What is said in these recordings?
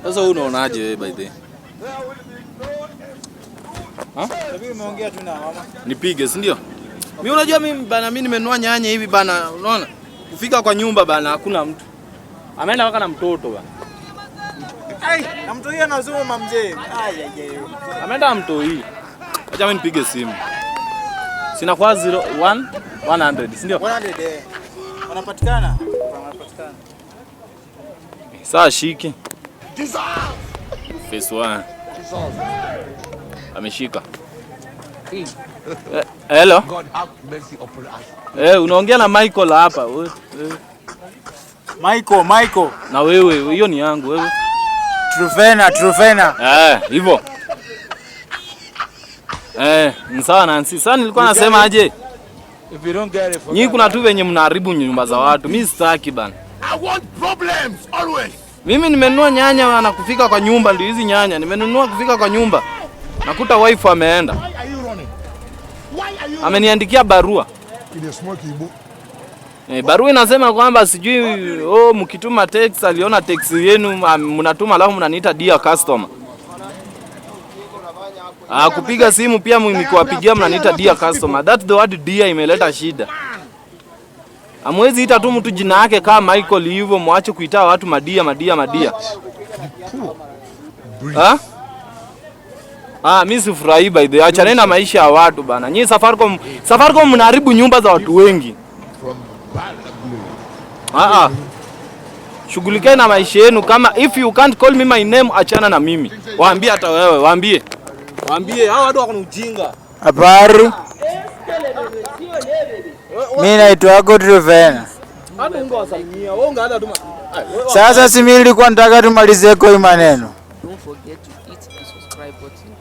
Sasa unaonaje wewe by the way? Hivi umeongea tu na mama. Nipige, si ndio? Mimi unajua mimi nimenunua nyanya hivi bana, unaona? Kufika kwa nyumba bana hakuna mtu. Ameenda mpaka na mtoto bana. Na mtu yeye anazuma mzee. Ameenda na mtoto hii. Acha mimi nipige simu. Sina kwa 100, si ndio? 100 wanapatikana. Sasa shiki. Face 1. Ameshika. Hello. God have mercy upon us. Unaongea na Michael hapa. Michael. Na wewe, hiyo ni yangu wewe. Trufena. Hivyo. Ni sawa Nancy. Sasa nilikuwa nasema aje? If you don't get it. Nyinyi kuna tu wenye mnaharibu nyumba za watu. Mimi sitaki bana. I want problems always. Mimi nimenunua nyanya na kufika kwa nyumba ndio hizi nyanya. Nimenunua kufika kwa nyumba. Nakuta wife ameenda. Ameniandikia barua. Barua inasema kwamba sijui mkituma text aliona text yenu mnatuma alafu mnaniita dear customer. Kupiga simu pia mnikiwapigia mnaniita dear customer. That the word dear imeleta shida. Hamwezi ita tu mtu jina yake kama Michael hivyo muache kuita watu madia. Mimi sifurahi by the way. Achana na maisha ya watu bana. Nyinyi Safaricom mnaharibu nyumba za watu wengi. Shughulikeni na maisha yenu. Kama if you can't call me my name, achana na mimi. Waambie hata wewe, waambie hao watu wako na ujinga. Habari. Mimi naitwa Trufena. Hata ungewasalimia, wewe ungeanza tu. Sasa si mimi nilikuwa nataka tumalize kwa maneno. Don't forget to hit the subscribe button.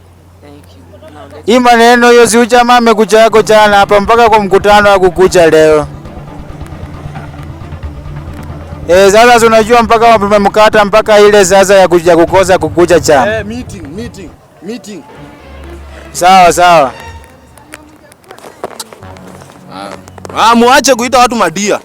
Thank you. Now let's... Hii maneno hiyo si uchama amekuja yako jana hapa mpaka kwa mkutano wa kukucha leo. Sasa unajua mpaka wamemkata mpaka ile sasa ya kuja kukosa kukucha chama. Meeting. Sawa. Muache kuita watu madia.